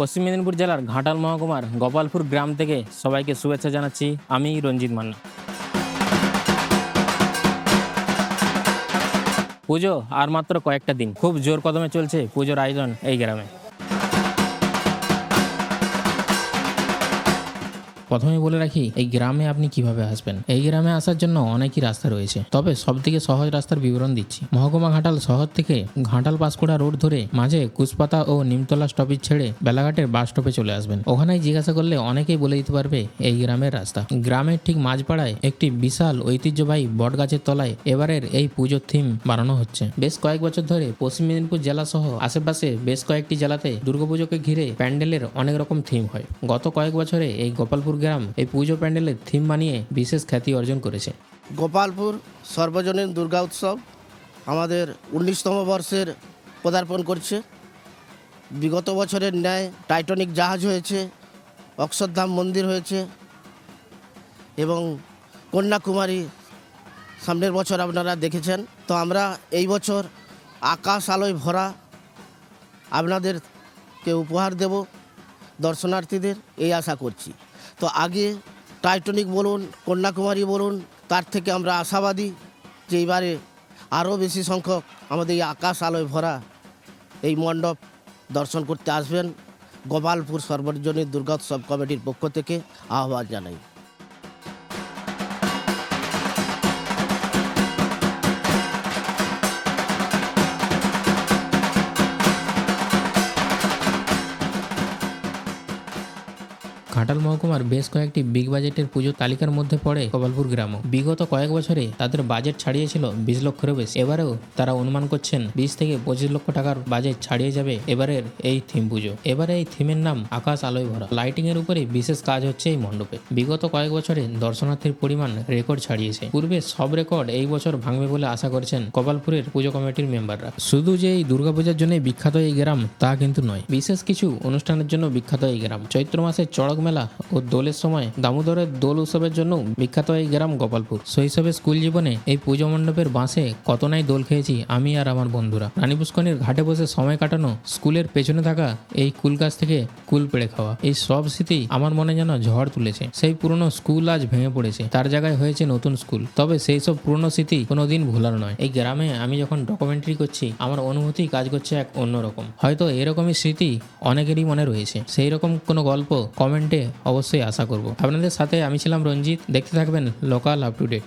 পশ্চিম মেদিনীপুর জেলার ঘাটাল মহকুমার গোপালপুর গ্রাম থেকে সবাইকে শুভেচ্ছা জানাচ্ছি। আমি রঞ্জিত মান্না। পুজো আর মাত্র কয়েকটা দিন, খুব জোর কদমে চলছে পুজোর আয়োজন এই গ্রামে। প্রথমে বলে রাখি, এই গ্রামে আপনি কিভাবে আসবেন। এই গ্রামে আসার জন্য অনেকই রাস্তা রয়েছে, তবে সবথেকে সহজ রাস্তার বিবরণ দিচ্ছি। মহকুমা ঘাটাল শহর থেকে ঘাটাল পাঁশকুড়া রোড ধরে মাঝে কুশপাতা ও নিমতলা স্টপেজ ছেড়ে বেলাঘাটের বাস স্টপে চলে আসবেন। ওখানেই জিজ্ঞাসা করলে অনেকেই বলে দিতে পারবে এই গ্রামের রাস্তা। গ্রামের ঠিক মাঝপাড়ায় একটি বিশাল ঐতিহ্যবাহী বটগাছের তলায় এবারের এই পুজোর থিম বানানো হচ্ছে। বেশ কয়েক বছর ধরে পশ্চিম মেদিনীপুর জেলা সহ আশেপাশে বেশ কয়েকটি জেলাতে দুর্গাপুজোকে ঘিরে প্যান্ডেলের অনেক রকম থিম হয়। গত কয়েক বছরে এই গোপালপুর গ্রাম এই পুজো প্যান্ডেলের থিম বানিয়ে বিশেষ খ্যাতি অর্জন করেছে। গোপালপুর সর্বজনীন দুর্গা উৎসব আমাদের 19তম বর্ষের পদার্পণ করছে। বিগত বছরের ন্যায় টাইটানিক জাহাজ হয়েছে, অক্ষরধাম মন্দির হয়েছে এবং কন্যাকুমারী সামনের বছর আপনারা দেখেছেন। তো আমরা এই বছর আকাশ আলোয় ভরা আপনাদেরকে উপহার দেব দর্শনার্থীদের, এই আশা করছি। তো আগে টাইটানিক বলুন, কন্যাকুমারী বলুন, তার থেকে আমরা আশাবাদী যে এবারে আরও বেশি সংখ্যক আমাদের এই আকাশ আলোয় ভরা এই মণ্ডপ দর্শন করতে আসবেন। গোপালপুর সর্বজনীন দুর্গোৎসব কমিটির পক্ষ থেকে আহ্বান জানাই। ঘাটাল মহকুমার বেশ কয়েকটি বিগ বাজেটের পুজোর তালিকার মধ্যে পড়ে গোপালপুর গ্রামও। বিগত কয়েক বছরে তাদের বাজেট ছাড়িয়েছিল 20 লক্ষেরও বেশি। এবারেও তারা অনুমান করছেন 20 থেকে 25 লক্ষ টাকার বাজেট ছাড়িয়ে যাবে এবারের এই থিম পুজো। এবারে এই থিমের নাম আকাশ আলোয় ভরা। লাইটিং এর উপরে বিশেষ কাজ হচ্ছে এই মণ্ডপে। বিগত কয়েক বছরে দর্শনার্থীর পরিমাণ রেকর্ড ছাড়িয়েছে। পূর্বে সব রেকর্ড এই বছর ভাঙবে বলে আশা করছেন গোপালপুরের পুজো কমিটির মেম্বাররা। শুধু যে এই দুর্গাপূজার জন্য বিখ্যাত এই গ্রাম তা কিন্তু নয়, বিশেষ কিছু অনুষ্ঠানের জন্য বিখ্যাত এই গ্রাম। চৈত্র মাসে চড়ক মেলা ও দোলের সময় দামোদরের দোল উৎসবের জন্য বিখ্যাত এই গ্রাম গোপালপুর। শৈশবে স্কুল জীবনে এই পুজো মণ্ডপের বাঁশে কত নাই দোল খেয়েছি আমি আর আমার বন্ধুরা। রানী পুষ্করণীর ঘাটে বসে সময় কাটানো, স্কুলের পেছনে থাকা এই কুল গাছ থেকে কুল পেড়ে খাওয়া, এই সব স্মৃতি আমার মনে যেন ঝড় তুলেছে। সেই পুরনো স্কুল আজ ভেঙে পড়েছে, তার জায়গায় হয়েছে নতুন স্কুল। তবে সেই সব পুরনো স্মৃতি কোনোদিন ভোলার নয়। এই গ্রামে আমি যখন ডকুমেন্টারি করছি আমার অনুভূতি কাজ করছে এক অন্যরকম। হয়তো এরকমই স্মৃতি অনেকেরই মনে রয়েছে। সেই রকম কোনো গল্প কমেন্টে অবশ্যই আশা করব। আপনাদের সাথে আমি ছিলাম রঞ্জিত। দেখতে থাকবেন লোকাল আপ টু ডেট।